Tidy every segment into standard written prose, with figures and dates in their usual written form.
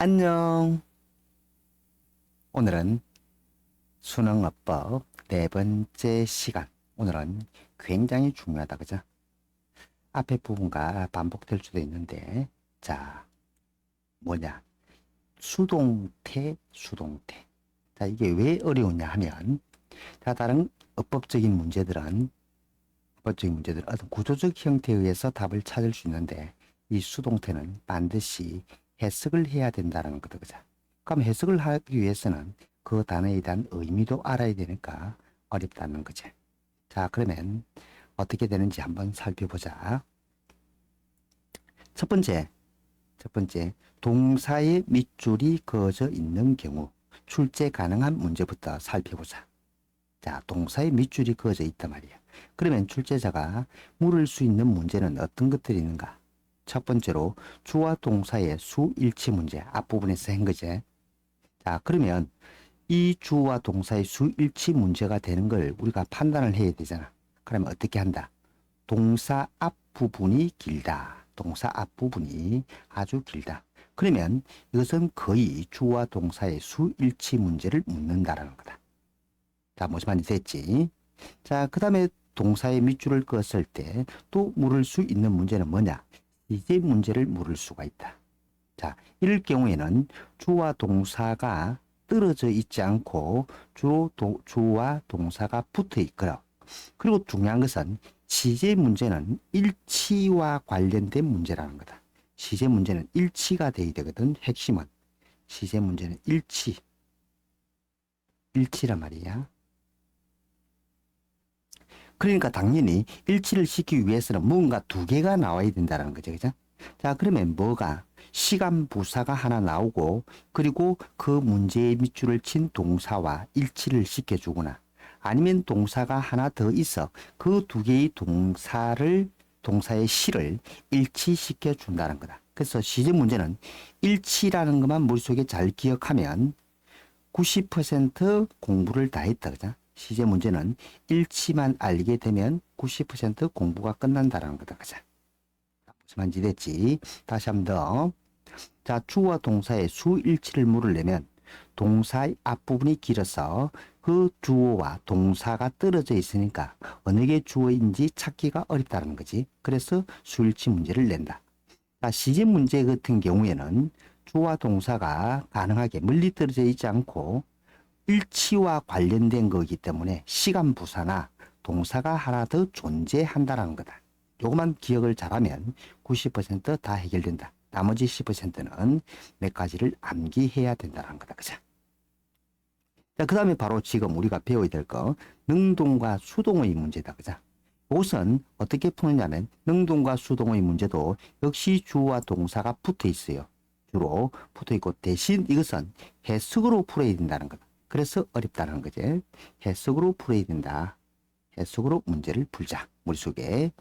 안녕. 오늘은 수능어법 네 번째 시간. 오늘은 굉장히 중요하다. 그죠? 앞에 부분과 반복될 수도 있는데, 자, 뭐냐? 수동태, 수동태. 자, 이게 왜 어려우냐 하면, 자, 다른 법적인 문제들은 어떤 구조적 형태에 의해서 답을 찾을 수 있는데, 이 수동태는 반드시 해석을 해야 된다는 거다. 그죠? 그럼 해석을 하기 위해서는 그 단어에 대한 의미도 알아야 되니까 어렵다는 거지. 자, 그러면 어떻게 되는지 한번 살펴보자. 첫 번째, 동사의 밑줄이 그어져 있는 경우 출제 가능한 문제부터 살펴보자. 자, 동사의 밑줄이 그어져 있단 말이야. 그러면 출제자가 물을 수 있는 문제는 어떤 것들이 있는가? 첫 번째로 주와 동사의 수일치 문제, 앞부분에서 한 거지. 자, 그러면 이 주와 동사의 수일치 문제가 되는 걸 우리가 판단을 해야 되잖아. 그러면 어떻게 한다? 동사 앞부분이 길다. 동사 앞부분이 아주 길다. 그러면 이것은 거의 주와 동사의 수일치 문제를 묻는다라는 거다. 자, 무슨 말인지 됐지? 자, 그 다음에 동사의 밑줄을 그었을 때 또 물을 수 있는 문제는 뭐냐? 시제 문제를 물을 수가 있다. 자, 이럴 경우에는 주와 동사가 떨어져 있지 않고 주와 동사가 붙어 있고요. 그리고 중요한 것은 시제 문제는 일치와 관련된 문제라는 거다. 시제 문제는 일치가 돼야 되거든. 핵심은 시제 문제는 일치란 말이야. 그러니까 당연히 일치를 시키기 위해서는 뭔가 두 개가 나와야 된다는 거죠. 그죠? 자, 그러면 뭐가? 시간 부사가 하나 나오고, 그리고 그 문제의 밑줄을 친 동사와 일치를 시켜주거나, 아니면 동사가 하나 더 있어 그 두 개의 동사의 시를 일치시켜 준다는 거다. 그래서 시제 문제는 일치라는 것만 머릿속에 잘 기억하면 90% 공부를 다 했다. 그죠? 시제 문제는 일치만 알게 되면 90% 공부가 끝난다는 거다. 그죠? 무슨 말인지 됐지? 다시 한 번 더. 자, 주어 동사의 수일치를 물으려면 동사의 앞부분이 길어서 그 주어와 동사가 떨어져 있으니까 어느 게 주어인지 찾기가 어렵다는 거지. 그래서 수일치 문제를 낸다. 자, 시제 문제 같은 경우에는 주어와 동사가 가능하게 멀리 떨어져 있지 않고 일치와 관련된 거기 때문에 시간 부사나 동사가 하나 더 존재한다는 거다. 요것만 기억을 잘하면 90%다 해결된다. 나머지 10%는 몇 가지를 암기해야 된다는 거다. 그죠? 자, 그 다음에 바로 지금 우리가 배워야 될 거, 능동과 수동의 문제다. 그죠? 이것은 어떻게 푸느냐면, 능동과 수동의 문제도 역시 주어와 동사가 붙어 있어요. 주로 붙어 있고, 대신 이것은 해석으로 풀어야 된다는 거다. 그래서 어렵다는 거지. 해석으로 풀어야 된다. 해석으로 문제를 풀자. 머릿속에.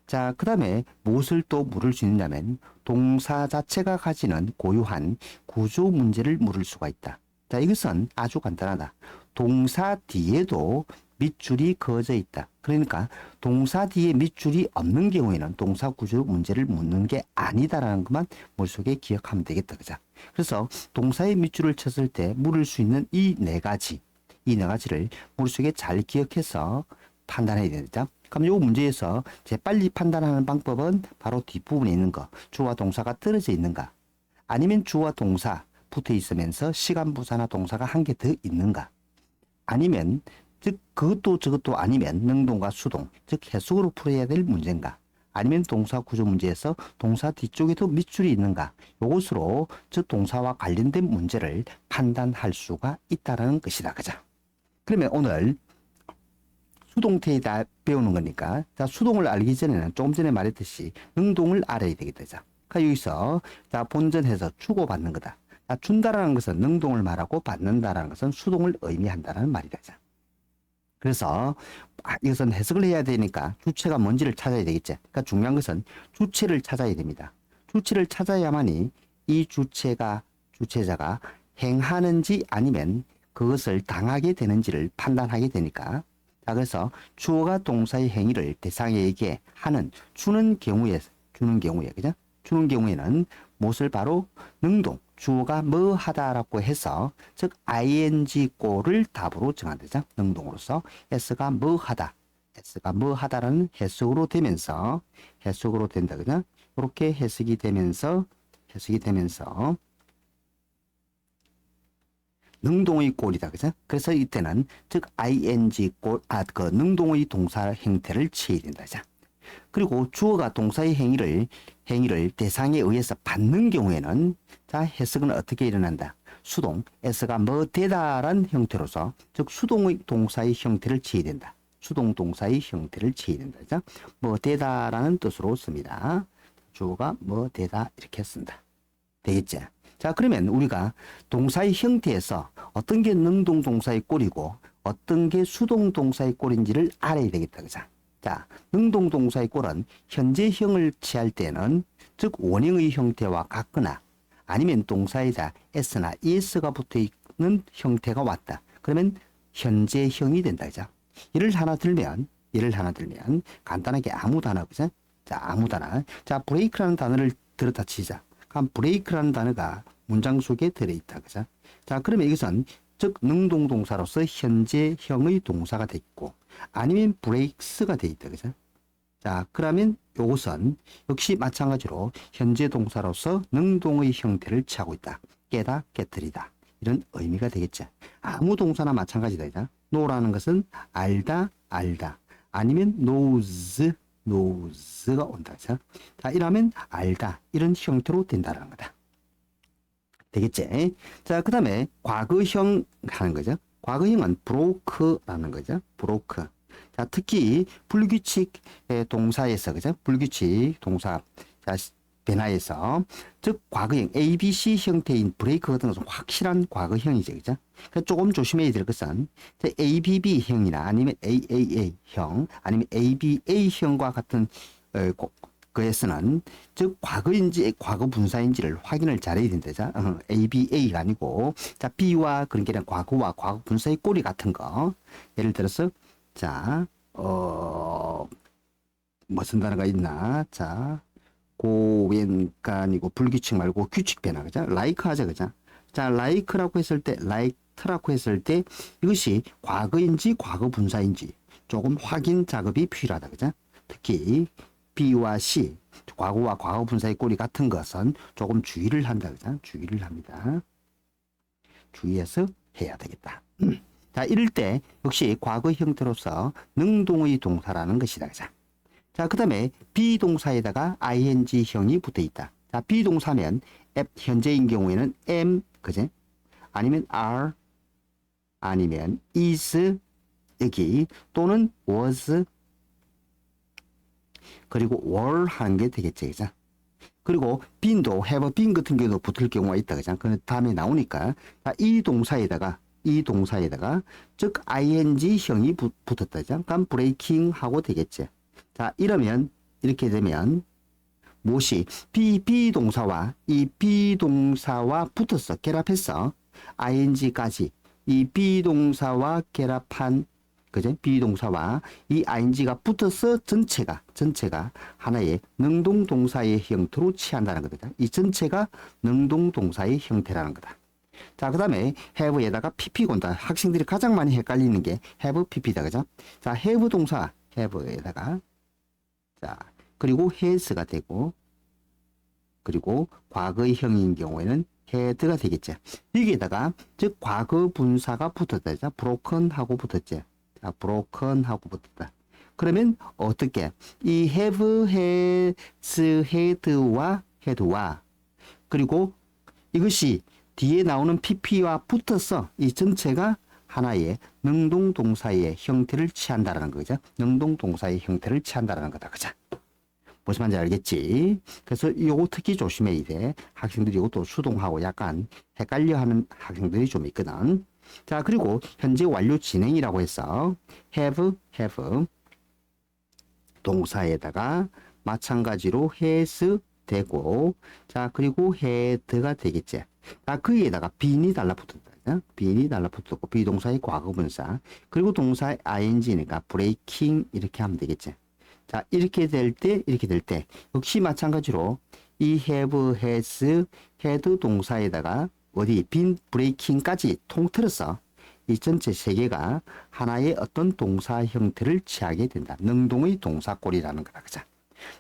자, 그 다음에 무엇을 또 물을 수 있냐면 동사 자체가 가지는 고유한 구조 문제를 물을 수가 있다. 자, 이것은 아주 간단하다. 동사 뒤에도 밑줄이 그어져 있다. 그러니까 동사 뒤에 밑줄이 없는 경우에는 동사 구조 문제를 묻는 게 아니다라는 것만 머릿속에 기억하면 되겠다. 그죠? 그래서 동사의 밑줄을 쳤을 때 물을 수 있는 이 네 가지를 머릿속에 잘 기억해서 판단해야 되죠. 그럼 이 문제에서 재빨리 판단하는 방법은 바로 뒷부분에 있는 거, 주어와 동사가 떨어져 있는가, 아니면 주어와 동사 붙어 있으면서 시간 부사나 동사가 한 개 더 있는가, 아니면 즉 그것도 저것도 아니면 능동과 수동, 즉 해석으로 풀어야 될 문제인가, 아니면 동사 구조 문제에서 동사 뒤쪽에도 밑줄이 있는가, 이것으로 즉 동사와 관련된 문제를 판단할 수가 있다는 것이다. 그죠? 그러면 오늘 수동태에 다 배우는 거니까, 자, 수동을 알기 전에는 조금 전에 말했듯이 능동을 알아야 되겠다. 자, 그러니까 여기서 자, 본전해서 주고받는 거다. 자, 준다라는 것은 능동을 말하고 받는다라는 것은 수동을 의미한다는 말이다. 자, 그래서 이것은 해석을 해야 되니까 주체가 뭔지를 찾아야 되겠지. 그러니까 중요한 것은 주체를 찾아야 됩니다. 주체를 찾아야만이 이 주체자가 행하는지 아니면 그것을 당하게 되는지를 판단하게 되니까. 자, 그래서 주어가 동사의 행위를 대상에게 주는 경우에, 그죠? 주는 경우에는 무엇을 바로 능동, 주어가 뭐 하다라고 해서 즉 ing 꼴을 답으로 정한다죠. 능동으로서 s가 뭐 하다, s가 뭐 하다라는 해석으로 되면서 해석으로 된다 그죠? 이렇게 해석이 되면서 능동의 꼴이다 그죠? 그래서 이때는 즉 ing 꼴, 그 능동의 동사 형태를 취해야 된다 자. 그리고 주어가 동사의 행위를 대상에 의해서 받는 경우에는 자 해석은 어떻게 일어난다? 수동 s가 뭐 되다란 형태로서 즉 수동의 동사의 형태를 취해야 된다. 수동 동사의 형태를 취해야 된다. 자, 뭐 되다라는 뜻으로 씁니다. 주어가 뭐 되다 이렇게 쓴다. 되겠지? 자, 그러면 우리가 동사의 형태에서 어떤 게 능동 동사의 꼴이고 어떤 게 수동 동사의 꼴인지를 알아야 되겠다. 그죠? 자, 능동 동사의 꼴은 현재형을 취할 때는 즉 원형의 형태와 같거나 아니면 동사에다 s나 es가 붙어 있는 형태가 왔다. 그러면 현재형이 된다. 그죠? 예를 하나 들면 간단하게 아무 단어 그죠? 자, 아무 단어. 자, 브레이크라는 단어를 들었다 치자. 그럼 브레이크라는 단어가 문장 속에 들어있다. 그죠? 자, 그러면 이것은 즉 능동 동사로서 현재형의 동사가 돼 있고 아니면 브레이크스가 돼 있다. 그죠? 자, 그러면 이것은 역시 마찬가지로 현재 동사로서 능동의 형태를 취하고 있다. 깨다, 깨뜨리다. 이런 의미가 되겠죠. 아무 동사나 마찬가지다. 그죠? know라는 것은 알다, 알다. 아니면 knows가 온다. 그죠? 자, 이러면 알다. 이런 형태로 된다는 거다. 되겠지? 자, 그 다음에 과거형 하는 거죠. 과거형은 broke라는 거죠. broke. 자, 특히 불규칙 동사에서, 그죠? 불규칙 동사, 자, 변화에서, 즉, 과거형, ABC 형태인 브레이크 같은 것은 확실한 과거형이죠. 그죠? 그러니까 조금 조심해야 될 것은, ABB형이나 아니면 AAA형, 아니면 ABA형과 같은, 그에서는 즉 과거인지 과거 분사인지를 확인을 잘해야 된다. 자, ABA가 아니고 자 B와 그런 게 아니라 과거와 과거 분사의 꼬리 같은 거 예를 들어서 자 무슨 단어가 있나 자 고변가 아니고 불규칙 말고 규칙 변화 그죠? like 하자 그죠? 자 like라고 했을 때 like라고 했을 때 이것이 과거인지 과거 분사인지 조금 확인 작업이 필요하다 그죠? 특히 B와 C, 과거와 과거 분사의 꼴이 같은 것은 조금 주의를 한다. 그죠? 주의를 합니다. 주의해서 해야 되겠다. 자, 이럴 때 역시 과거 형태로서 능동의 동사라는 것이다. 그죠? 자, 그 다음에 비동사에다가 ing형이 붙어 있다. 자, 비동사면 현재인 경우에는 am, 그죠? 아니면 are, 아니면 is, 여기, 또는 was, 그리고 were 하는 게 되겠죠. 그죠? 그리고 bean도 have been 같은 경우도 붙을 경우가 있다. 그죠? 그 다음에 나오니까 자, 이 동사에다가 즉 ing형이 붙었다. 그죠? 그럼 breaking 하고 되겠죠. 자, 이러면 이렇게 되면 무엇이 비동사와 이 비동사와 붙었어. 결합했어. ing까지 이 비동사와 결합한 그죠? 비동사와 이 ing가 붙어서 전체가 하나의 능동동사의 형태로 취한다는 거다. 이 전체가 능동동사의 형태라는 거다. 자, 그 다음에 have에다가 pp 건다. 학생들이 가장 많이 헷갈리는 게 have pp다. 그죠? 자, have 동사 have에다가 자, 그리고 has가 되고 그리고 과거형인 경우에는 had가 되겠죠. 여기에다가 즉 과거 분사가 붙었다. broken 하고 붙었죠. 자, broken 하고 붙었다. 그러면 어떻게 이 have, has, had와 그리고 이것이 뒤에 나오는 pp와 붙어서 이 전체가 하나의 능동동사의 형태를 취한다라는 거죠. 능동동사의 형태를 취한다라는 거다. 그죠? 무슨 말인지 알겠지? 그래서 이거 특히 조심해야 돼. 학생들이 이것도 수동하고 약간 헷갈려하는 학생들이 좀 있거든. 자, 그리고 현재 완료 진행이라고 해서 have 동사에다가 마찬가지로 has 되고 자, 그리고 had가 되겠지. 자, 거기에다가 bean이 달라붙었다. bean이 달라붙었고 비동사의 과거분사 그리고 동사의 ing니까 breaking 이렇게 하면 되겠지. 자, 이렇게 될 때 역시 마찬가지로 이 have, has, had 동사에다가 어디 been, breaking까지 통틀어서 이 전체 세 개가 하나의 어떤 동사 형태를 취하게 된다. 능동의 동사꼴이라는 거다. 그죠?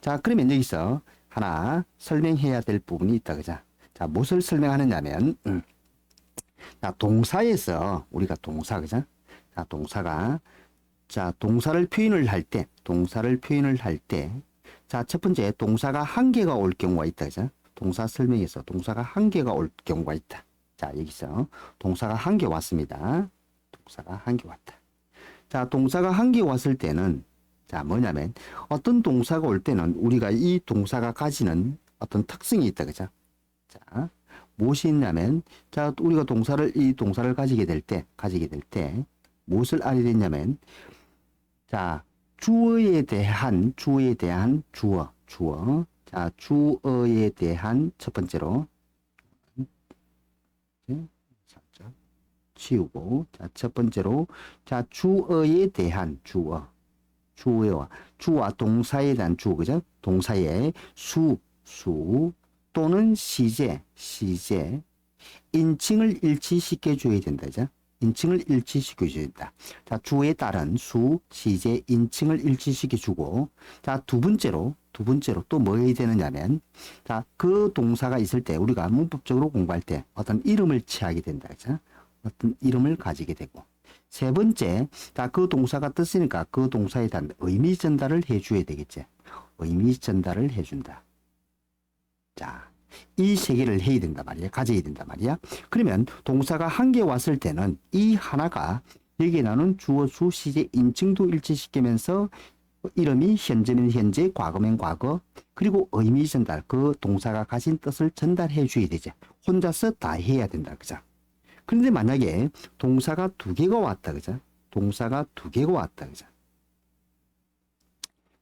자, 그러면 여기서 하나 설명해야 될 부분이 있다. 그죠? 자, 무엇을 설명하느냐면, 자, 동사에서 우리가 동사, 그죠? 자, 동사가, 자, 동사를 표현을 할 때, 자, 첫 번째, 동사가 한 개가 올 경우가 있다. 그죠? 동사 설명에서 동사가 한 개가 올 경우가 있다. 자, 여기서 동사가 한 개 왔습니다. 동사가 한 개 왔다. 자, 동사가 한 개 왔을 때는, 자, 뭐냐면, 어떤 동사가 올 때는 우리가 이 동사가 가지는 어떤 특성이 있다. 그죠? 자, 무엇이 있냐면, 자, 우리가 이 동사를 가지게 될 때, 무엇을 알게 됐냐면, 자, 주어에 대한 주어. 자, 주어에 대한 첫 번째로, 살짝 치우고, 자, 첫 번째로, 자, 주어에 대한 주어와 동사에 대한 주어, 그죠? 동사의 수 또는 시제, 인칭을 일치시켜 줘야 된다, 그죠? 인칭을 일치시켜 줘야 된다. 자, 주어에 따른 수, 시제, 인칭을 일치시켜 주고, 자, 두 번째로 또 뭐 해야 되느냐면, 자, 그 동사가 있을 때 우리가 문법적으로 공부할 때 어떤 이름을 취하게 된다, 그죠? 어떤 이름을 가지게 되고, 세 번째, 자, 그 동사가 떴으니까 그 동사에 대한 의미 전달을 해줘야 되겠지. 의미 전달을 해준다. 자, 이 세 개를 해야 된단 말이야. 가져야 된단 말이야. 그러면 동사가 한 개 왔을 때는 이 하나가 여기에 나오는 주어, 수, 시제, 인칭도 일치시키면서 이름이 현재면 현재, 과거면 과거, 그리고 의미 전달, 그 동사가 가진 뜻을 전달해 줘야 되지. 혼자서 다 해야 된다. 그죠? 그런데 만약에 동사가 두 개가 왔다. 그죠? 동사가 두 개가 왔다. 그죠?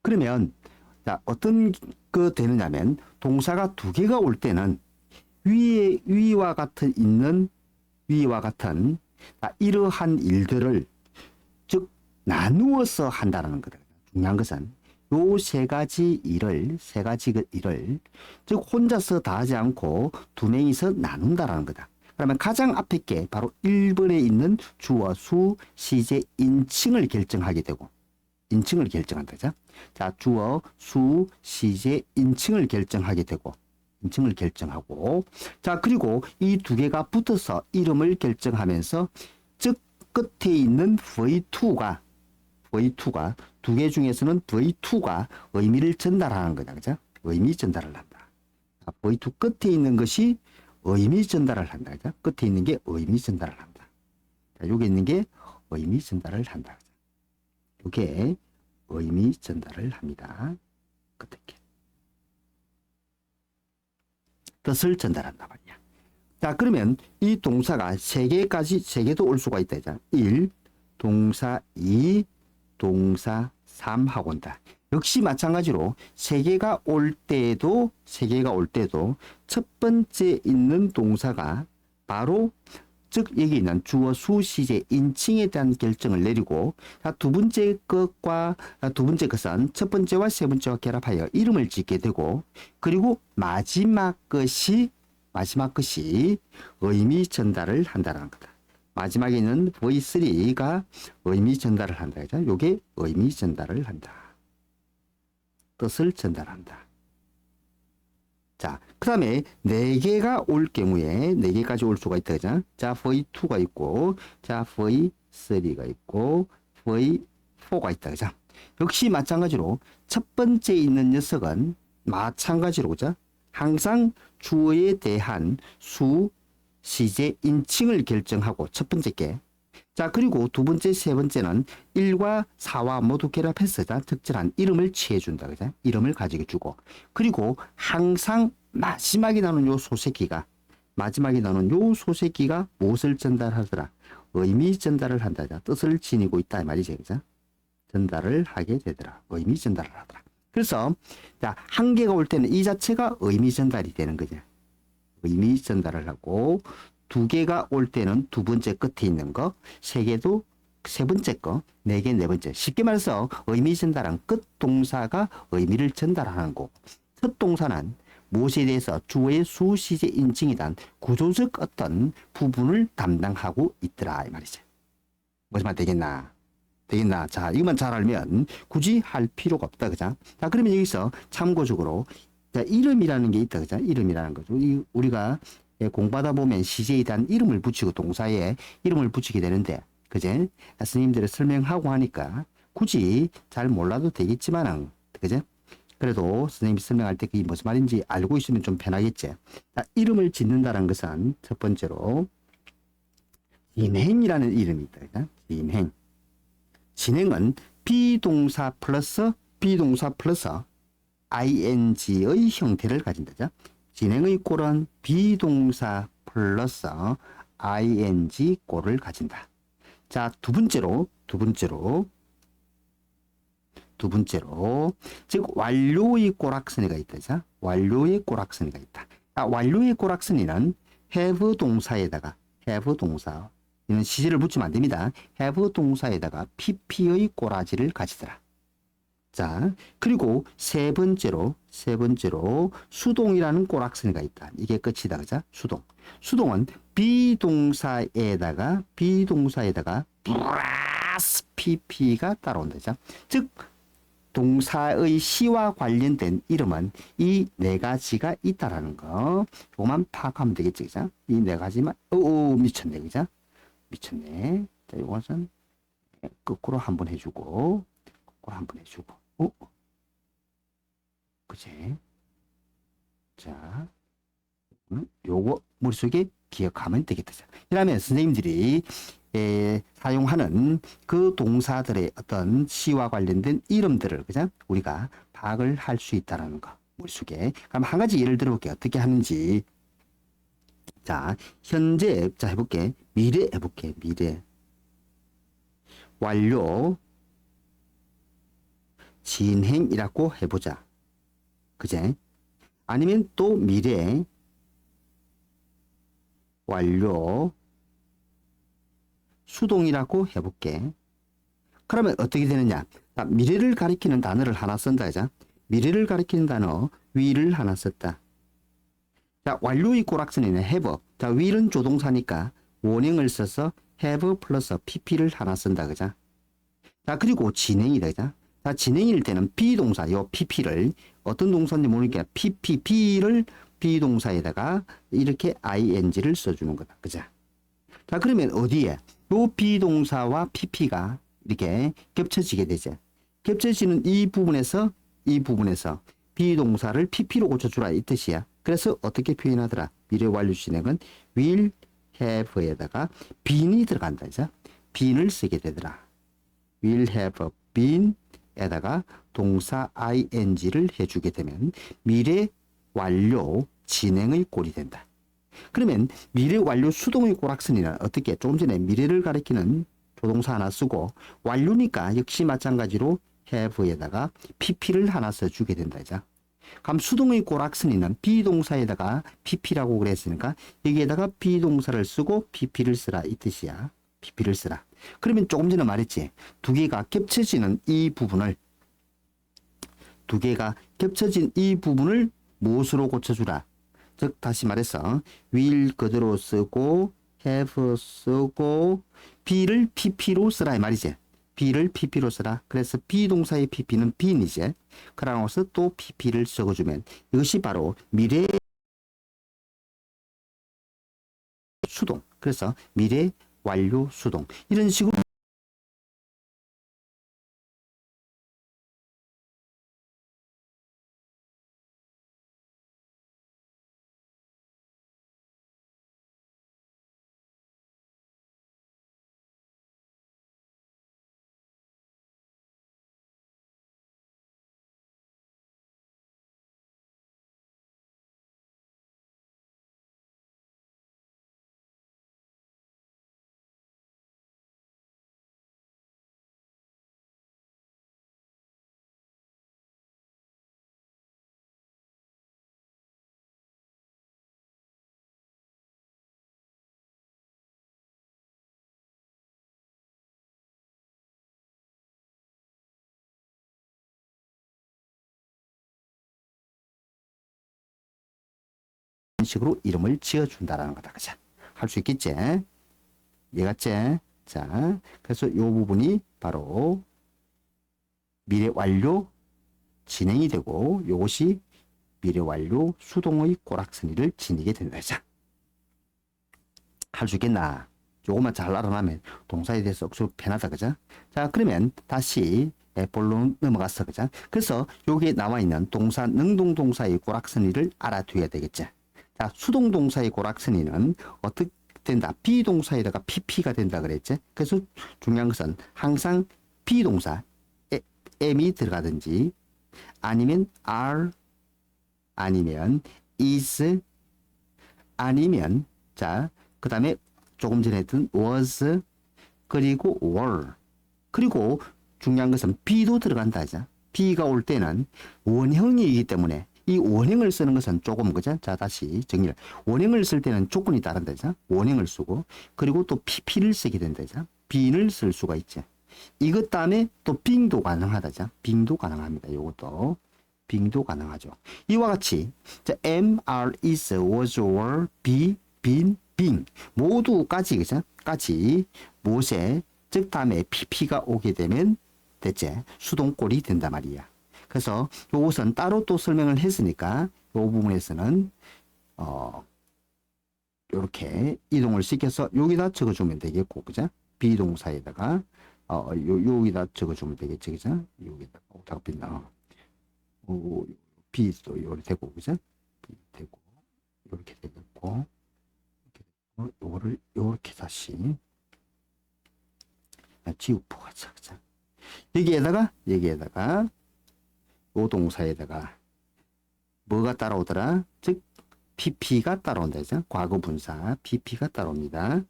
그러면 자, 어떤 그 되느냐면 동사가 두 개가 올 때는 위와 같은 이러한 일들을 즉 나누어서 한다는 거다. 중요한 것은 요 세 가지 일을 즉 혼자서 다 하지 않고 두 명이서 나눈다라는 거다. 그러면 가장 앞에 게 바로 1번에 있는 주어, 수, 시제, 인칭을 결정하게 되고, 인칭을 결정한다. 자, 주어, 수, 시제, 인칭을 결정하게 되고, 인칭을 결정하고, 자, 그리고 이 두 개가 붙어서 이름을 결정하면서, 즉, 끝에 있는 V2가 두 개 중에서는 V2가 의미를 전달하는 거다. 그죠? 의미 전달을 한다. V2 끝에 있는 것이 의미 전달을 한다. 그죠? 끝에 있는 게 의미 전달을 한다. 자, 여기 있는 게 의미 전달을 한다. 이게 의미 전달을 합니다. 끝에 게. 뜻을 전달한다 말이야. 자, 그러면 이 동사가 세 개도 올 수가 있다. 1, 동사 2, 동사 3 하고 온다. 역시 마찬가지로 세 개가 올 때도 첫 번째 있는 동사가 바로 즉 여기 있는 주어, 수, 시제, 인칭에 대한 결정을 내리고, 두 번째 것은 첫 번째와 세 번째와 결합하여 이름을 짓게 되고, 그리고 마지막 것이 의미 전달을 한다는 거다. 마지막에 있는 V3가 의미 전달을 한다. 이게 의미 전달을 한다. 뜻을 전달한다. 자, 그 다음에 4개가 올 경우에 4개까지 올 수가 있다. 그죠? 자, V2가 있고, 자, V3가 있고, V4가 있다. 그죠? 역시 마찬가지로 첫 번째 있는 녀석은 마찬가지로, 그죠? 항상 주어에 대한 수, 시제, 인칭을 결정하고 첫 번째 게. 자, 그리고 두 번째, 세 번째는 1과 4와 모두 결합해서 적절한 이름을 취해준다. 그죠? 이름을 가지게 주고. 그리고 항상 마지막에 나오는 요 소새끼가 무엇을 전달하더라? 의미 전달을 한다. 뜻을 지니고 있다. 말이죠. 그죠? 전달을 하게 되더라. 의미 전달을 하더라. 그래서, 자, 한 개가 올 때는 이 자체가 의미 전달이 되는 거죠. 의미 전달을 하고, 두 개가 올 때는 두 번째 끝에 있는 거, 세 개도 세 번째 거, 네 개, 네 번째. 쉽게 말해서 의미 전달한 끝 동사가 의미를 전달하는 거고, 첫 동사는 무엇에 대해서 주어의 수시제 인칭에 대한 구조적 어떤 부분을 담당하고 있더라 이 말이죠. 무슨 말 되겠나? 되겠나? 자, 이것만 잘 알면 굳이 할 필요가 없다, 그죠? 자, 그러면 여기서 참고적으로 자, 이름이라는 게 있다, 그죠? 이름이라는 거죠. 우리가 공부하다 보면 시제에 대한 이름을 붙이고 동사에 이름을 붙이게 되는데, 그제? 스님들이 설명하고 하니까 굳이 잘 몰라도 되겠지만은, 그제? 그래도 선생님이 설명할 때 그게 무슨 말인지 알고 있으면 좀 편하겠지. 자, 이름을 짓는다는 것은 첫 번째로 진행이라는 이름이 있다, 그죠? 진행. 진행은 비동사 플러스 ing의 형태를 가진다죠. 진행의 꼴은 비동사 플러스 ing 꼴을 가진다. 자, 두 번째로 즉 완료의 꼬락서니가 있다. 자, 완료의 꼬락서니가 있다. 자, 완료의 꼬락서니는 have 동사에다가 have 동사 이는 시제를 붙이면 안 됩니다. have 동사에다가 pp의 꼬라지를 가지더라. 자, 그리고 세 번째로 수동이라는 꼬락서니가 있다. 이게 끝이다. 그죠? 수동은 비동사에다가 플러스 pp가 따라온다. 자, 즉 동사의 시와 관련된 이름은 이 네 가지가 있다라는 거. 요만 파악하면 되겠지. 그죠? 이 네 가지만 미쳤네. 그죠? 미쳤네. 자, 이것은 거꾸로 한번 해주고 그치? 자, 요거 머릿속에 기억하면 되겠다. 그러면 선생님들이 사용하는 그 동사들의 어떤 시와 관련된 이름들을 그죠? 우리가 파악을 할 수 있다는 거 머릿속에. 그럼 한 가지 예를 들어볼게요. 어떻게 하는지. 자, 현재 자 해볼게. 미래 해볼게. 미래 완료 진행이라고 해보자. 그제? 아니면 또 미래 완료 수동이라고 해볼게. 그러면 어떻게 되느냐? 자, 미래를 가리키는 단어를 하나 쓴다. 자, 미래를 가리키는 단어 will을 하나 썼다. 자, 완료의 꼬락서니는 have. 자, will은 조동사니까 원형을 써서 have 플러스 pp를 하나 쓴다. 그자? 자, 그리고 진행이다. 그자? 자, 진행일 때는 비동사, 요 pp를 어떤 동사인지 모르니까 pp를 비동사에다가 이렇게 ing를 써주는 거다. 그자? 자, 그러면 어디에? 요 비동사와 pp가 이렇게 겹쳐지게 되죠. 겹쳐지는 이 부분에서 비동사를 pp로 고쳐주라 이 뜻이야. 그래서 어떻게 표현하더라? 미래 완료 진행은 will have에다가 bean이 들어간다. 이제 bean을 쓰게 되더라. will have been에다가 동사 ing를 해주게 되면 미래 완료 진행의 꼴이 된다. 그러면 미래 완료 수동의 꼬락서니는 어떻게? 조금 전에 미래를 가리키는 조동사 하나 쓰고 완료니까 역시 마찬가지로 have에다가 pp를 하나 써주게 된다. 이제. 그럼 수동의 꼬락서니는 비동사에다가 pp라고 그랬으니까 여기에다가 비동사를 쓰고 pp를 쓰라 이 뜻이야. pp를 쓰라. 그러면 조금 전에 말했지. 두 개가 겹쳐진 이 부분을 무엇으로 고쳐주라? 즉 다시 말해서 will 그대로 쓰고 have 쓰고 be를 pp로 쓰라 이 말이지. be를 pp로 쓰라. 그래서 비동사의 pp는 be인이지. 그러고서 또 pp를 적어주면 이것이 바로 미래 수동. 그래서 미래 완료 수동. 이런 식으로 식으로 이름을 지어준다라는 거다. 그죠? 할 수 있겠지? 이해갔지? 자, 그래서 요 부분이 바로 미래 완료 진행이 되고 요것이 미래 완료 수동의 꼬락서니를 지니게 된다. 자, 할 수 있겠나? 요것만 잘 알아나면 동사에 대해서 억수로 편하다. 그죠? 자, 그러면 다시 본론 넘어갔어. 그죠? 그래서 여기에 나와 있는 동사, 능동동사의 꼬락서니를 알아둬야 되겠지. 자, 수동동사의 꼬락서니는 어떻게 된다? 비동사에다가 pp가 된다 그랬지? 그래서 중요한 것은 항상 비동사, m이 들어가든지 아니면 are, 아니면 is, 아니면 자, 그 다음에 조금 전에 했던 was, 그리고 were, 그리고 중요한 것은 be도 들어간다 하죠. be가 올 때는 원형이기 때문에 이 원형을 쓰는 것은 조금 그죠? 자, 다시 정리를. 원형을 쓸 때는 조건이 따른다 죠. 원형을 쓰고 그리고 또 pp를 쓰게 된다 죠. be를 쓸 수가 있죠. 이것 다음에 또 being도 가능하다죠. being도 가능합니다. 요것도 being도 가능하죠. 이와 같이 자, am, are, is, was, were, be, been, being 모두까지 그죠? 까지 무엇에 즉 다음에 pp가 오게 되면 대체 수동꼴이 된단 말이야. 그래서 요것은 따로 또 설명을 했으니까 요 부분에서는 요렇게 이동을 시켜서 여기다 적어주면 되겠고, 그죠? 비동사에다가 여기다 적어주면 되겠지, 그죠? 여기다 오다가 빛나. 비도 요렇게 되고, 그죠? 비 되고 요렇게 되겠고, 요거를 요렇게 다시 지우포가 작자. 여기에다가 요 동사에다가 뭐가 따라오더라? 즉 pp가 따라온다. 그죠? 과거분사 pp가 따라옵니다.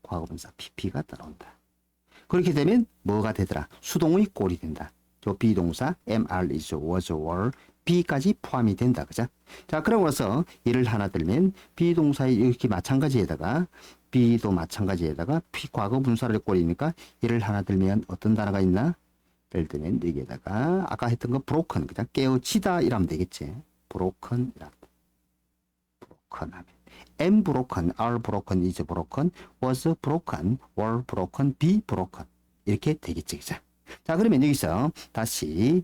과거분사 pp가 따라온다. 그렇게 되면 뭐가 되더라? 수동의 꼴이 된다. 요 비동사 am, are, is, was, were, be까지 포함이 된다. 그죠? 자, 그러고 나서 예를 하나 들면 비동사의 이렇게 마찬가지에다가 be도 마찬가지에다가 과거분사를 꼴이니까 예를 하나 들면 어떤 단어가 있나? 예를 들면 여기에다가 아까 했던 거 broken 그냥 깨어지다 이러면 되겠지. broken 이라. broken 하면 am broken, are broken, is broken, was broken, were broken, be broken 이렇게 되겠지. 그죠? 자, 그러면 여기서 다시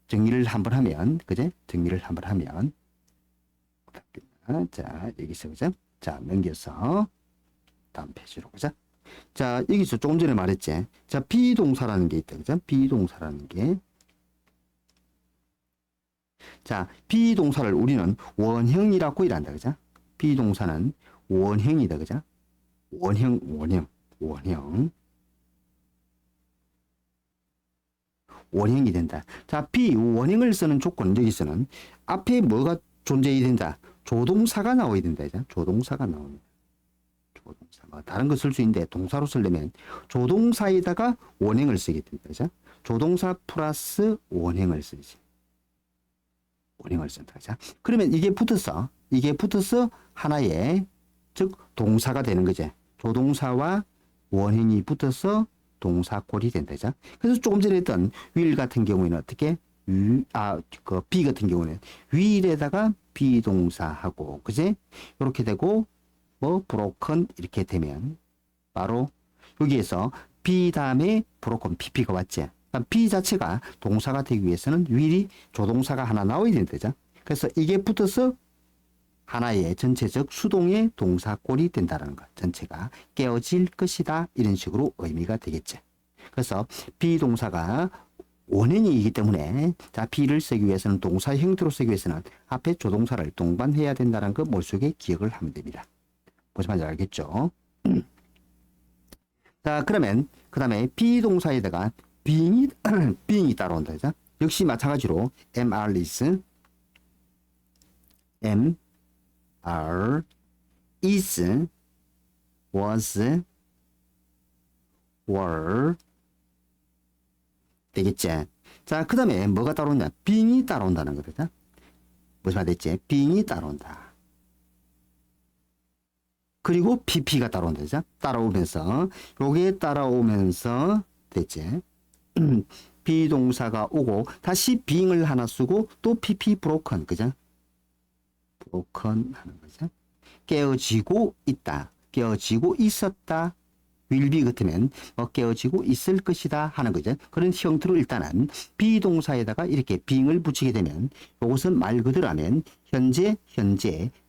정리를 한번 하면 그죠? 정리를 한번 하면 자, 여기서 그죠? 자, 넘겨서 다음 페이지로 그죠? 자, 여기서 조금 전에 말했지. 자, 비동사라는 게 있다. 그죠? 비동사라는 게. 자, 비동사를 우리는 원형이라고 일한다. 그죠? 비동사는 원형이다. 그죠? 원형이 된다. 자, 비원형을 쓰는 조건은 여기서는 앞에 뭐가 존재해야 된다? 조동사가 나와야 된다. 그죠? 조동사가 나옵니다. 조동사. 다른 거 쓸 수 있는데 동사로 쓰려면 조동사에다가 원형을 쓰게 된다. 그죠? 조동사 플러스 원형을 쓰지. 원형을 쓴다. 그죠? 그러면 이게 붙어서 하나의 즉 동사가 되는 거지. 조동사와 원형이 붙어서 동사꼴이 된다. 그죠? 그래서 조금 전에 했던 will 같은 경우에는 어떻게 be 같은 경우는 will에다가 비동사하고 그지? 이렇게 되고 뭐 broken 이렇게 되면 바로 여기에서 be 다음에 broken pp가 왔지. 그러니까 be 자체가 동사가 되기 위해서는 will이 조동사가 하나 나와야 된다죠. 그래서 이게 붙어서 하나의 전체적 수동의 동사꼴이 된다는 것. 전체가 깨어질 것이다. 이런 식으로 의미가 되겠지. 그래서 비동사가 원형이기 때문에 자, be를 쓰기 위해서는 동사 형태로 쓰기 위해서는 앞에 조동사를 동반해야 된다는 거 머릿속에 기억을 하면 됩니다. 보시면 잘 알겠죠? 자, 그러면 그 다음에 비동사에다가 being이 따라온다. 그죠? 역시 마찬가지로 am, are, is, am, are, is, was, were 되겠지? 자, 그 다음에 뭐가 따라오냐? being이 따라온다는 거죠. 무슨 말 됐지? being이 따라온다. 그리고 pp가 따라온다. 그죠? 따라오면서 요게 따라오면서 됐지? 비동사가 오고 다시 being을 하나 쓰고 또 pp broken. 그죠? broken 하는 거죠. 깨어지고 있다. 깨어지고 있었다. will be 같으면 깨어지고 있을 것이다 하는 거죠. 그런 형태로 일단은 비동사에다가 이렇게 being을 붙이게 되면 이것은 말 그대로 하면 현재,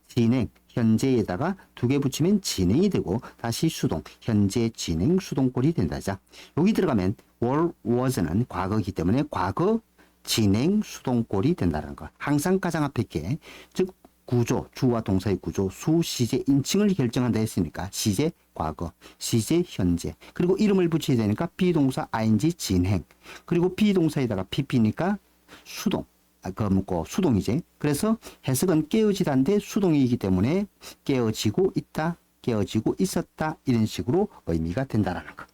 진행, 현재에다가 두 개 붙이면 진행이 되고 다시 수동, 현재 진행 수동꼴이 된다죠. 여기 들어가면 were, was는 과거이기 때문에 과거, 진행 수동꼴이 된다는 거. 항상 가장 앞에 게, 즉 구조, 주와 동사의 구조, 수, 시제, 인칭을 결정한다 했으니까 시제, 과거, 시제, 현재. 그리고 이름을 붙여야 되니까 비동사, ing, 진행. 그리고 비동사에다가 pp니까 수동. 수동이지. 그래서 해석은 깨어지다인데 수동이기 때문에 깨어지고 있다, 깨어지고 있었다 이런 식으로 의미가 된다라는 거.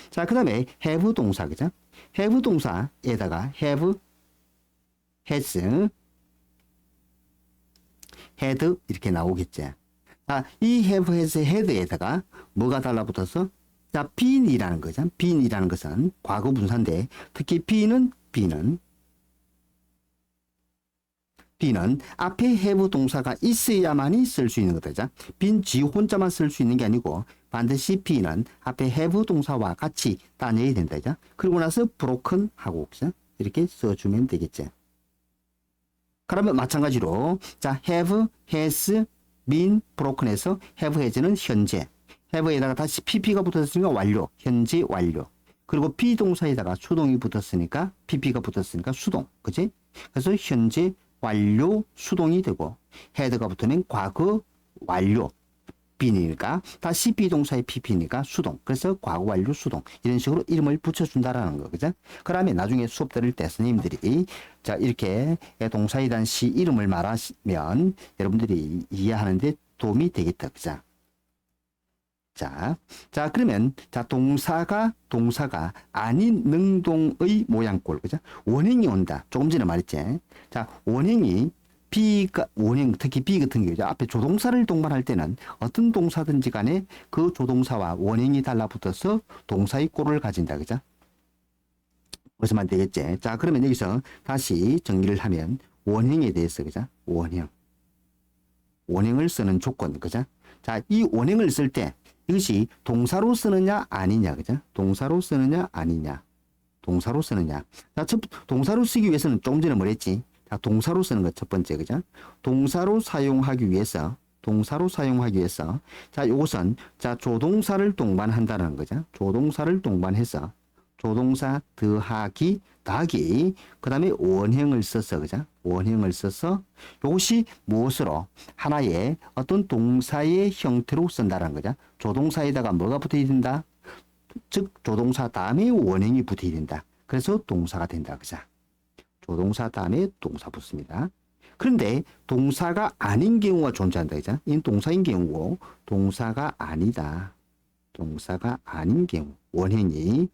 자, 그 다음에 have 동사, 그죠? have 동사에다가 have, has, had 이렇게 나오겠지. 자, 이 have, has, had에다가 뭐가 달라붙어서 자, been이라는 거죠. been이라는 것은 과거 분사인데 특히 been은 앞에 have 동사가 있어야만이 쓸 수 있는 거죠. been 지 혼자만 쓸 수 있는 게 아니고 반드시 been은 앞에 have 동사와 같이 따져야 된다. 그리고 나서 broken 하고 이렇게 써주면 되겠지. 그러면 마찬가지로 자, have, has, been, broken에서 have, has는 현재, have에다가 다시 pp가 붙었으니까 완료, 현재 완료. 그리고 비동사에다가 수동이 붙었으니까 pp가 붙었으니까 수동, 그치? 그래서 현재 완료 수동이 되고 had가 붙으면 과거 완료 been이니까 다시 비동사의 pp니까 수동. 그래서 과거 완료 수동 이런 식으로 이름을 붙여준다라는 거, 그죠? 그러면 나중에 수업 들을 때 선생님들이 자 이렇게 동사에 대한 시 이름을 말하시면 여러분들이 이해하는데 도움이 되겠다, 그죠? 자 그러면 자 동사가 아닌 능동의 모양꼴, 그죠? 원형이 온다. 조금 전에 말했지. 자 원형이 원형, 특히 be 같은 경우죠. 앞에 조동사를 동반할 때는 어떤 동사든지 간에 그 조동사와 원형이 달라붙어서 동사의 꼴을 가진다, 그죠? 무슨 말 되겠지? 자, 그러면 여기서 다시 정리를 하면 원형에 대해서, 그죠? 원형을 쓰는 조건, 그죠? 자, 이 원형을 쓸 때 이것이 동사로 쓰느냐 아니냐, 그죠? 동사로 쓰느냐 아니냐. 자, 동사로 쓰기 위해서는 조금 전에 뭐랬지? 자, 동사로 쓰는 것 첫 번째, 그죠? 동사로 사용하기 위해서 자, 요것은 자, 조동사를 동반한다는 거죠. 조동사를 동반해서 조동사 더하기 그다음에 원형을 써서, 그죠? 원형을 써서 요것이 무엇으로 하나의 어떤 동사의 형태로 쓴다는 거죠. 조동사에다가 뭐가 붙어야 된다? 즉 조동사 다음에 원형이 붙어야 된다. 그래서 동사가 된다, 그죠? 조동사 다음에 동사 붙습니다. 그런데 동사가 아닌 경우가 존재한다, 그죠? 이 동사인 경우고 동사가 아니다. 동사가 아닌 경우 원형이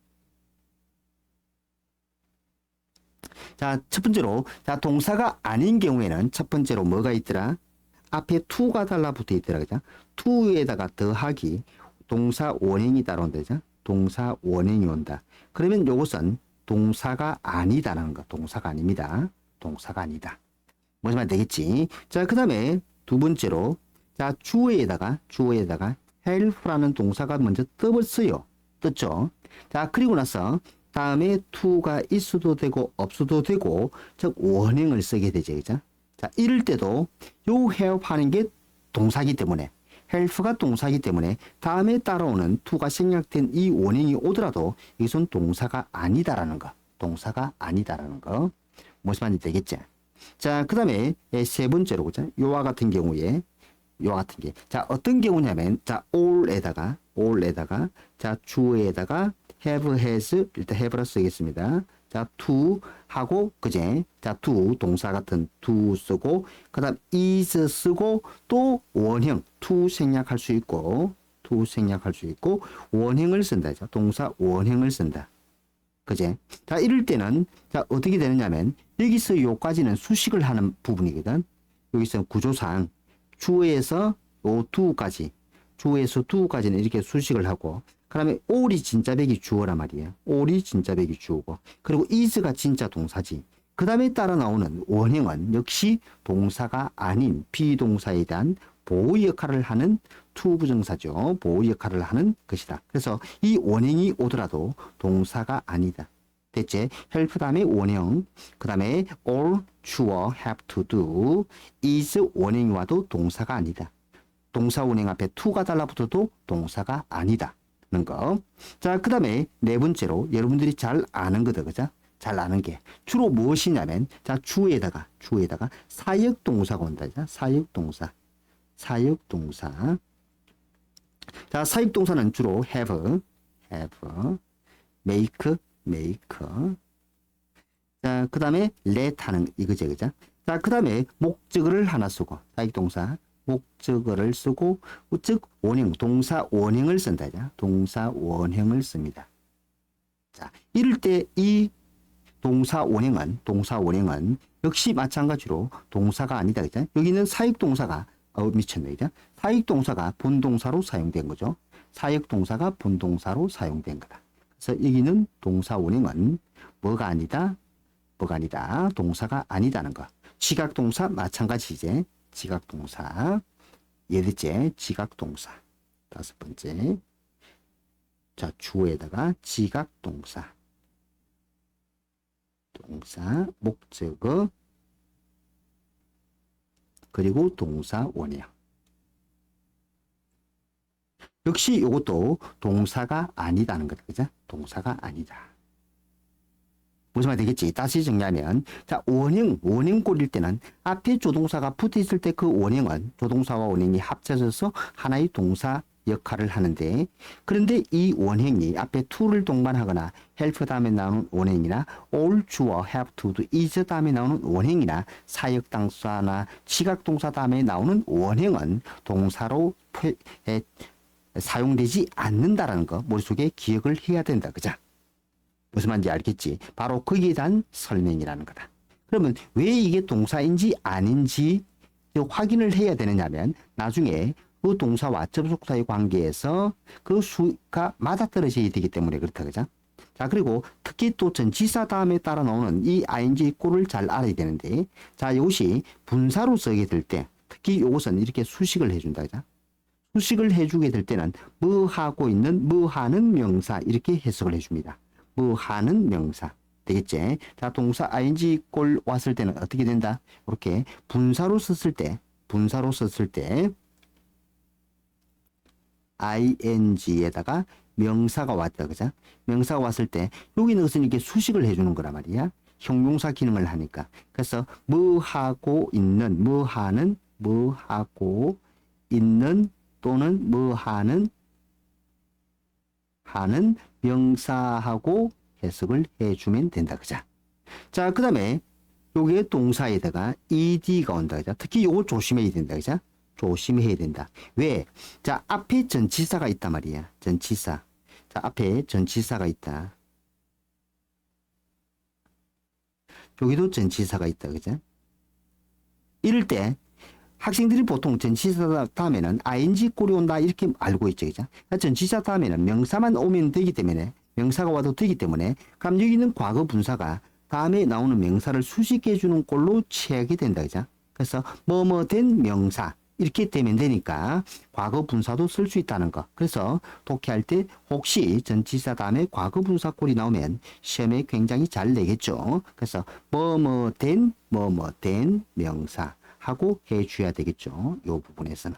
자, 첫 번째로 자 동사가 아닌 경우에는 첫 번째로 뭐가 있더라? 앞에 to가 달라붙어 있더라, 그죠? to에다가 더하기 동사 원형이 따라온다, 그죠? 동사 원형이 온다. 그러면 요것은 동사가 아니다라는 거. 동사가 아닙니다. 동사가 아니다. 무슨 말 되겠지? 자, 그 다음에 두 번째로 자 주어에다가 help라는 동사가 먼저 떴어요. 떴죠? 자, 그리고 나서 다음에 to가 있어도 되고 없어도 되고 즉 원형을 쓰게 되죠, 그죠? 자, 이럴 때도 요 help 하는 게 동사기 때문에 help가 동사이기 때문에 다음에 따라오는 to가 생략된 이 원형이 오더라도 이것은 동사가 아니다라는 거. 동사가 아니다라는 거. 무슨 말인지 되겠지? 자, 그 다음에 세 번째로, 그죠? 요와 같은 경우에, 자, 어떤 경우냐면, 자, all에다가, 자, 주어에다가 have, has, 일단 have라 쓰겠습니다. 자, to 하고, 그제? 자, to, 동사 같은 to 쓰고, 그 다음 is 쓰고, 또 원형, to 생략할 수 있고, 원형을 쓴다. 자, 동사 원형을 쓴다. 그제? 자, 이럴 때는, 자, 어떻게 되느냐면, 여기서 요까지는 수식을 하는 부분이거든. 여기서 구조상, 주어에서 요 to까지는 이렇게 수식을 하고, 그 다음에 all이 진짜배기 주어란 말이에요. all이 진짜배기 주어고, 그리고 is가 진짜 동사지. 그 다음에 따라 나오는 원형은 역시 동사가 아닌 비동사에 대한 보호 역할을 하는 투부정사죠. 보호 역할을 하는 것이다. 그래서 이 원형이 오더라도 동사가 아니다. 대체 help 다음에 원형, 그 다음에 all, 주어, have to do, is 원형이 와도 동사가 아니다. 동사 원형 앞에 to가 달라붙어도 동사가 아니다. 는 거. 자, 그 다음에 네 번째로 여러분들이 잘 아는 거다. 그죠? 잘 아는 게 주로 무엇이냐면, 자, 주에다가 사역 동사가 온다. 사역 동사. 자, 사역 동사는 주로 have, make. 자, 그 다음에 let 하는 이거죠. 그죠? 자, 그 다음에 목적어를 하나 쓰고, 사역 동사 목적어를 쓰고, 즉 원형, 동사 원형을 쓴다. 동사 원형을 씁니다. 자, 이럴 때 이 동사 원형은 역시 마찬가지로 동사가 아니다. 그죠? 여기는 사역 동사가 미쳤네. 그죠? 사역 동사가 본동사로 사용된 거죠. 사역 동사가 본동사로 사용된 거다. 그래서 여기는 동사 원형은 뭐가 아니다? 동사가 아니다는 거. 지각 동사 마찬가지지. 지각 동사. 예를째 지각 동사. 다섯 번째. 자, 주어에다가 지각 동사. 목적어, 그리고 동사 원형. 역시 이것도 동사가 아니다는 거다. 그죠? 동사가 아니다. 무슨 말 되겠지? 다시 정리하면, 자, 원형 꼴일 때는 앞에 조동사가 붙어 있을 때 그 원형은 조동사와 원형이 합쳐져서 하나의 동사 역할을 하는데, 그런데 이 원형이 앞에 to를 동반하거나 help 다음에 나오는 원형이나 all, 주어, have to, do, is 다음에 나오는 원형이나 사역 동사나 지각 동사 다음에 나오는 원형은 동사로 사용되지 않는다라는 거 머릿속에 기억을 해야 된다. 그죠? 무슨 말인지 알겠지? 바로 거기에 대한 설명이라는 거다. 그러면 왜 이게 동사인지 아닌지 확인을 해야 되느냐면, 나중에 그 동사와 접속사의 관계에서 그 수가 맞아떨어져야 되기 때문에 그렇다. 그죠? 자, 그리고 특히 또 전치사 다음에 따라 나오는 이 ing 꼴을 잘 알아야 되는데, 자, 이것이 분사로 쓰게 될 때, 특히 이것은 이렇게 수식을 해준다. 그죠? 수식을 해주게 될 때는 뭐 하고 있는, 뭐 하는 명사 이렇게 해석을 해줍니다. 뭐 하는 명사. 되겠지? 자, 동사 ing 꼴 왔을 때는 어떻게 된다? 이렇게 분사로 썼을 때 ing에다가 명사가 왔다. 그죠? 명사가 왔을 때 여기는 것은 이렇게 수식을 해주는 거란 말이야. 형용사 기능을 하니까. 그래서 뭐 하고 있는, 뭐 하고 있는 또는 뭐 하는 명사하고 해석을 해주면 된다. 그죠? 자, 그 다음에 여기에 동사에다가 ed가 온다. 그죠? 특히 요거 조심해야 된다. 그죠? 조심해야 된다. 왜? 자, 앞에 전치사가 있단 말이야. 전치사. 자, 앞에 전치사가 있다. 여기도 전치사가 있다. 그죠? 이럴 때 학생들이 보통 전치사 다음에는 ing 꼴이 온다 이렇게 알고 있죠. 그죠? 전치사 다음에는 명사만 오면 되기 때문에, 명사가 와도 되기 때문에, 그럼 여기는 과거 분사가 다음에 나오는 명사를 수식해 주는 꼴로 취하게 된다. 그죠? 그래서 뭐뭐 된 명사 이렇게 되면 되니까 과거 분사도 쓸 수 있다는 거. 그래서 독해할 때 혹시 전치사 다음에 과거 분사 꼴이 나오면 시험에 굉장히 잘 내겠죠. 그래서 뭐뭐 된 명사 하고 해줘야 되겠죠. 이 부분에서는.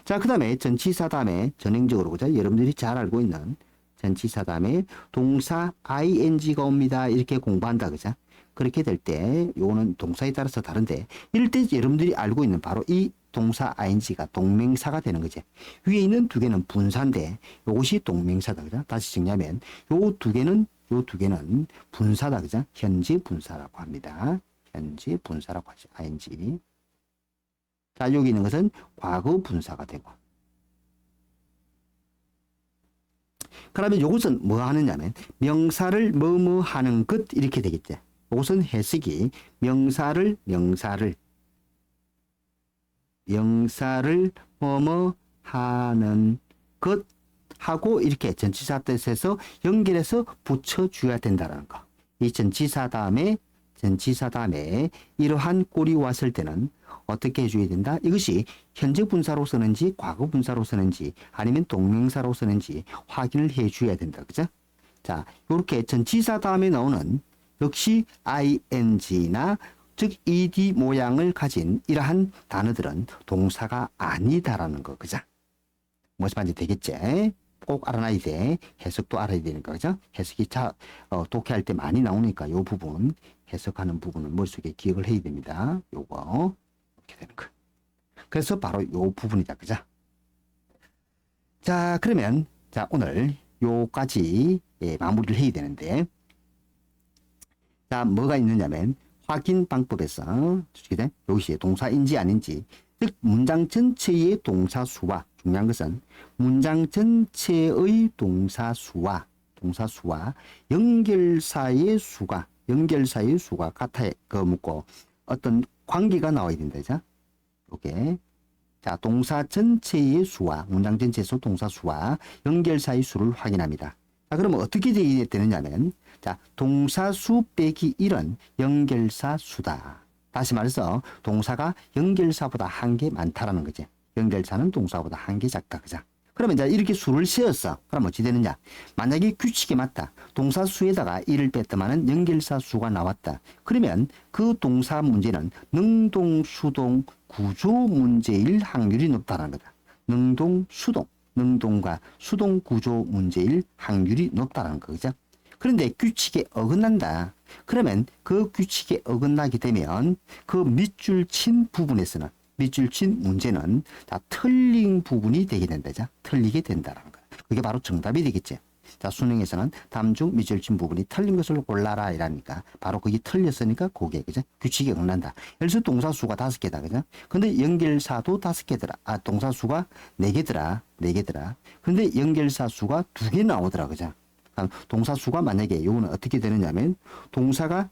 자, 그 다음에 전치사 다음에 전행적으로 보자. 여러분들이 잘 알고 있는 전치사 다음에 동사 ing가 옵니다. 이렇게 공부한다. 그죠? 그렇게 될 때 요거는 동사에 따라서 다른데, 이럴 때 여러분들이 알고 있는 바로 이 동사 ing가 동명사가 되는 거지. 위에 있는 두 개는 분사인데 요것이 동명사다. 그죠? 다시 정리하면 요 두 개는 분사다. 그죠? 현재 분사라고 합니다. 현재 분사라고 하죠. ing. 자, 여기 있는 것은 과거 분사가 되고. 그러면 이것은 뭐 하느냐면 명사를 뭐뭐 하는 것 이렇게 되겠죠. 이것은 해석이 명사를 뭐뭐 하는 것 하고 이렇게 전치사 뜻에서 연결해서 붙여줘야 된다는 거. 이 전치사 다음에 전치사 다음에 이러한 꼴이 왔을 때는 어떻게 해줘야 된다? 이것이 현재 분사로 쓰는지 과거 분사로 쓰는지 아니면 동명사로 쓰는지 확인을 해줘야 된다. 그죠? 자, 이렇게 전치사 다음에 나오는 역시 ing나 즉 ed 모양을 가진 이러한 단어들은 동사가 아니다라는 거. 그죠? 무슨 말인지 되겠지? 꼭 알아놔야 돼. 해석도 알아야 되니까. 그죠? 해석이 독해할 때 많이 나오니까 요 부분 해석하는 부분을 머릿속에 기억을 해야 됩니다. 요거 이렇게 되는 거. 그래서 바로 요 부분이다. 그죠? 자, 그러면 자, 오늘 요까지 마무리를 해야 되는데 자, 뭐가 있느냐면 확인 방법에서 여기서 동사인지 아닌지 즉 문장 전체의 동사수와 중요한 것은 문장 전체의 동사수와 연결사의 수가 같아 그 묻고 어떤 관계가 나와야 된다. 자, 이게 자, 동사 전체의 수와 문장 전체에서 동사수와 연결사의 수를 확인합니다. 자, 그러면 어떻게 되느냐면 자, 동사수 빼기 1은 연결사 수다. 다시 말해서 동사가 연결사보다 한 개 많다라는 거지. 연결사는 동사보다 한 개 작다. 그죠? 그러면 이제 이렇게 수를 세었어. 그럼 어찌 되느냐? 만약에 규칙에 맞다. 동사 수에다가 1을 뺐더만은 연결사 수가 나왔다. 그러면 그 동사 문제는 능동, 수동, 구조 문제일 확률이 높다는 거다. 능동, 수동. 능동과 수동 구조 문제일 확률이 높다는 거죠. 그런데 규칙에 어긋난다. 그러면 그 규칙에 어긋나게 되면 그 밑줄 친 부분에서는 밑줄 친 문제는 다 틀린 부분이 되게 된다. 자, 틀리게 된다는 거야. 그게 바로 정답이 되겠지. 자, 수능에서는 다음 중 밑줄 친 부분이 틀린 것을 골라라 이라니까 바로 그게 틀렸으니까 그게 그죠? 규칙에 어긋난다. 예를 들어서 동사 수가 5개다. 그죠? 근데 연결사도 5개더라. 아, 동사 수가 4개더라. 근데 연결사 수가 2개 나오더라. 그죠? 동사 수가 만약에 요거는 어떻게 되느냐면 동사가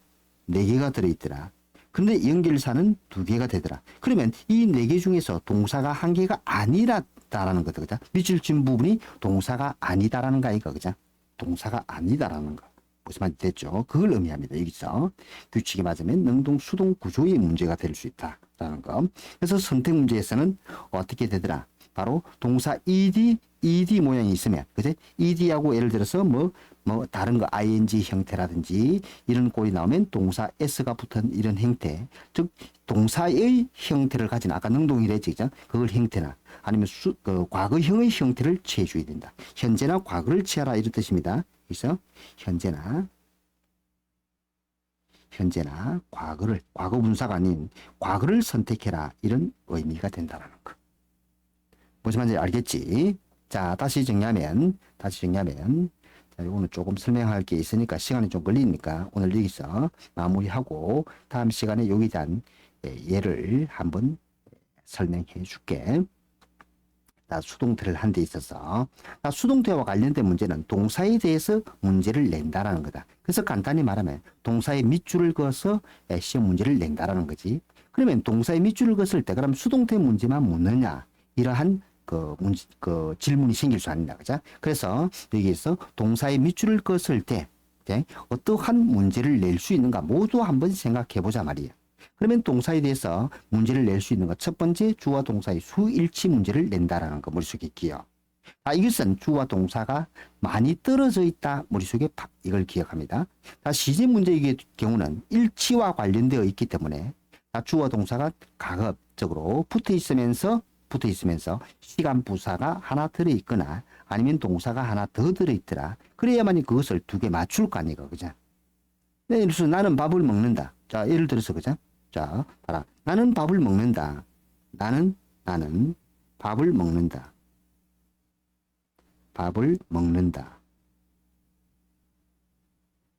4개가 들어있더라. 근데 연결사는 2개가 되더라. 그러면 이 4개 중에서 동사가 1개가 아니라는 거다. 그죠? 밑줄 친 부분이 동사가 아니다라는 거 아이가. 그죠? 동사가 아니다라는 거. 무슨 말이 됐죠? 그걸 의미합니다. 여기서 규칙이 맞으면 능동 수동 구조의 문제가 될 수 있다라는 거. 그래서 선택 문제에서는 어떻게 되더라? 바로 동사 ed 모양이 있으면, 그제? ed하고 예를 들어서 뭐 다른 거 ing 형태라든지 이런 꼴이 나오면 동사 s가 붙은 이런 형태, 즉 동사의 형태를 가진 아까 능동이랬지, 그죠? 그걸 형태나 아니면 과거형의 형태를 취해줘야 된다. 현재나 과거를 취하라 이런 뜻입니다. 그래서 현재나 과거를, 과거 분사가 아닌 과거를 선택해라 이런 의미가 된다는 거. 무슨 말인지 알겠지? 자, 다시 정리하면 자, 이거는 조금 설명할 게 있으니까 시간이 좀 걸리니까 오늘 여기서 마무리하고 다음 시간에 여기에 대한 예를 한번 설명해 줄게. 자, 수동태를 한 데 있어서 자, 수동태와 관련된 문제는 동사에 대해서 문제를 낸다라는 거다. 그래서 간단히 말하면 동사의 밑줄을 그어서 시험 문제를 낸다라는 거지. 그러면 동사의 밑줄을 그었을 때 그럼 수동태 문제만 묻느냐? 이러한 그 질문이 생길 수 있다. 그죠? 그래서 여기에서 동사의 밑줄을 그었을 때 어떠한 문제를 낼 수 있는가 모두 한번 생각해 보자 말이야. 그러면 동사에 대해서 문제를 낼 수 있는 것 첫 번째 주어 동사의 수일치 문제를 낸다라는 거 머릿속에 기억. 자, 이것은 주어 동사가 많이 떨어져 있다 머릿속에 이걸 기억합니다. 자, 시제 문제의 경우는 일치와 관련되어 있기 때문에 자, 주어 동사가 가급적으로 붙어 있으면서 시간 부사가 하나 들어있거나 아니면 동사가 하나 더 들어있더라. 그래야만이 그것을 2개 맞출 거 아니까, 그죠? 네, 예를 들어서 나는 밥을 먹는다. 자, 예를 들어서, 그죠? 자, 봐라. 나는 밥을 먹는다. 나는 밥을 먹는다. 밥을 먹는다.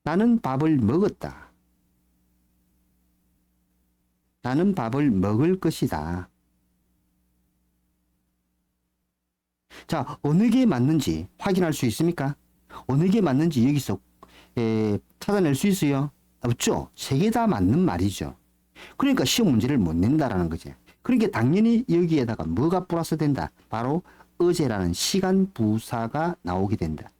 나는 밥을 먹었다. 나는 밥을 먹을 것이다. 자, 어느 게 맞는지 확인할 수 있습니까? 어느 게 맞는지 여기서 찾아낼 수 있어요? 없죠? 3개 다 맞는 말이죠. 그러니까 시험 문제를 못 낸다라는 거지. 그러니까 당연히 여기에다가 뭐가 플러스 된다? 바로 어제라는 시간 부사가 나오게 된다.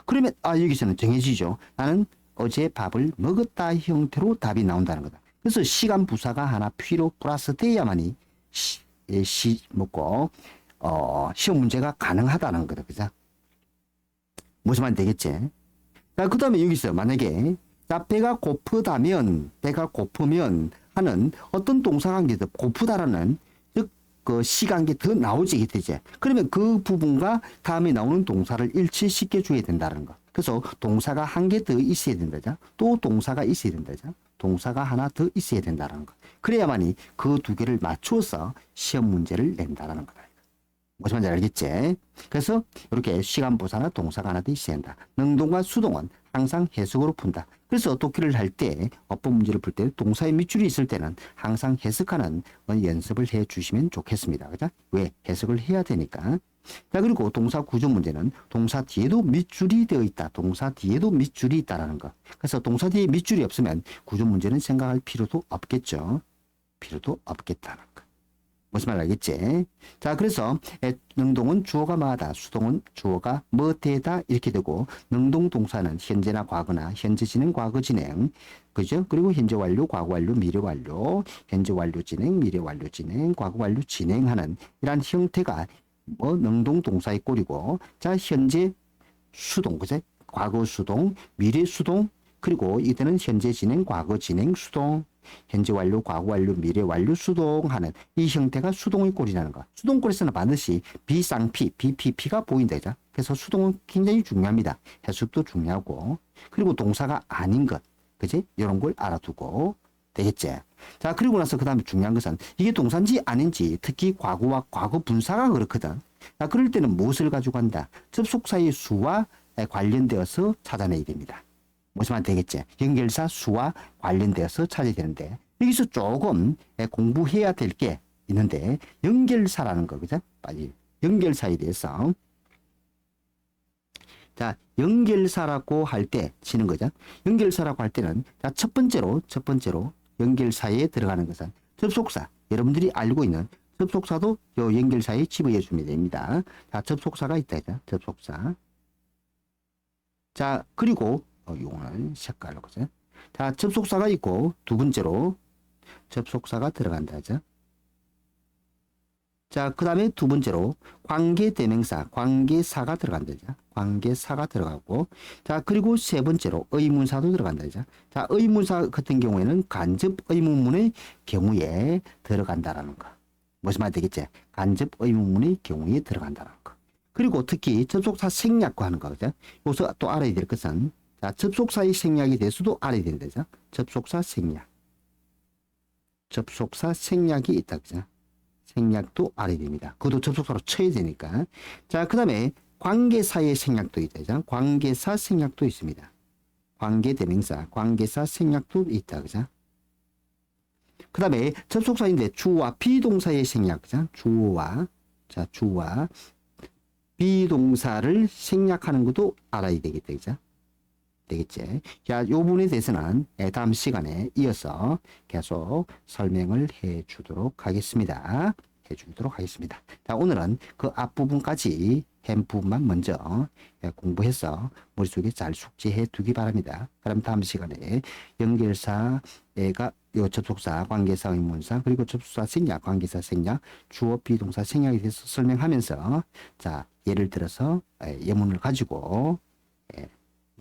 그러면 여기서는 정해지죠. 나는 어제 밥을 먹었다 형태로 답이 나온다는 거다. 그래서 시간 부사가 하나 필요 플러스 돼야만이 시험 문제가 가능하다는 거다. 그죠? 무슨 말인지 되겠지? 자, 그 다음에 여기 있어요. 만약에, 자, 배가 고프면 하는 어떤 동사관계도 고프다라는, 즉, 그 시간계 더 나오지, 되지. 그러면 그 부분과 다음에 나오는 동사를 일치시켜 줘야 된다는 거. 그래서 동사가 한 개 더 있어야 된다죠. 또 동사가 있어야 된다죠. 동사가 하나 더 있어야 된다는 거. 그래야만이 그 두 개를 맞추어서 시험 문제를 낸다는 거다. 무슨 말인지 알겠지? 그래서 이렇게 시간 부사나 동사가 하나 더 있어야 한다. 능동과 수동은 항상 해석으로 푼다. 그래서 독해를 할 때, 어법 문제를 풀 때 동사의 밑줄이 있을 때는 항상 해석하는 연습을 해 주시면 좋겠습니다. 그죠? 왜? 해석을 해야 되니까. 자, 그리고 동사 구조 문제는 동사 뒤에도 밑줄이 되어 있다. 동사 뒤에도 밑줄이 있다라는 거. 그래서 동사 뒤에 밑줄이 없으면 구조 문제는 생각할 필요도 없겠죠. 필요도 없겠다는 거. 무슨 말 알겠지? 자, 그래서 능동은 주어가 뭐하다, 수동은 주어가 뭐되다 이렇게 되고, 능동 동사는 현재나 과거나 현재 진행, 과거 진행, 그죠? 그리고 현재 완료, 과거 완료, 미래 완료, 현재 완료 진행, 미래 완료 진행, 과거 완료 진행하는 이러한 형태가 능동 동사의 꼴이고, 자, 현재 수동, 그죠? 과거 수동, 미래 수동, 그리고 이때는 현재 진행, 과거 진행, 수동, 현재 완료, 과거 완료, 미래 완료, 수동하는 이 형태가 수동의 꼴이라는 거. 수동꼴에서는 반드시 비쌍피, BPP가 보인다죠. 그래서 수동은 굉장히 중요합니다. 해석도 중요하고, 그리고 동사가 아닌 것, 그지? 이런 걸 알아두고 되겠지. 자, 그리고 나서 그 다음에 중요한 것은 이게 동사인지 아닌지, 특히 과거와 과거 분사가 그렇거든. 자, 그럴 때는 무엇을 가지고 한다? 접속사의 수와 관련되어서 찾아내야 됩니다. 무슨 말 되겠지? 연결사 수와 관련되어서 찾아야 되는데, 여기서 조금 공부해야 될 게 있는데, 연결사라는 거, 그죠? 빨리 연결사에 대해서. 자, 연결사라고 할 때 치는 거죠. 연결사라고 할 때는, 자, 첫 번째로 연결사에 들어가는 것은 접속사. 여러분들이 알고 있는 접속사도 요 연결사에 집어넣어 주면 됩니다. 자, 접속사가 있다, 죠 접속사. 자, 그리고 이거는 색깔로, 그죠? 자, 접속사가 있고, 두 번째로 접속사가 들어간다죠. 자, 그 다음에 두 번째로 관계대명사, 관계사가 들어간다죠. 관계사가 들어가고, 자, 그리고 세 번째로 의문사도 들어간다죠. 자, 의문사 같은 경우에는 간접 의문문의 경우에 들어간다라는 거. 무슨 말 되겠지? 간접 의문문의 경우에 들어간다는 거. 그리고 특히 접속사 생략과 하는 거죠. 여기서 또 알아야 될 것은, 자, 접속사의 생략에 대해서도 알아야 된다죠. 접속사 생략. 접속사 생략이 있다, 그죠? 생략도 알아야 됩니다. 그것도 접속사로 쳐야 되니까. 자, 그 다음에 관계사의 생략도 있다, 그죠? 관계사 생략도 있습니다. 관계대명사, 관계사 생략도 있다, 그죠? 그 다음에 접속사인데 주어와 비동사의 생략, 그죠? 주어와 비동사를 생략하는 것도 알아야 되겠다, 그죠? 되겠지. 자, 요 부분에 대해서는 다음 시간에 이어서 계속 설명을 해 주도록 하겠습니다. 자, 오늘은 그 앞부분까지 한 부분만 먼저 공부해서 머릿속에 잘 숙지해 두기 바랍니다. 그럼 다음 시간에 연결사가 요 접속사, 관계사, 의문사, 그리고 접속사 생략, 관계사 생략, 주어, 비동사 생략에 대해서 설명하면서, 자, 예를 들어서 예문을 가지고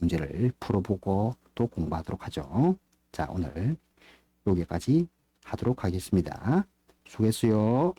문제를 풀어보고 또 공부하도록 하죠. 자, 오늘 여기까지 하도록 하겠습니다. 수고했어요.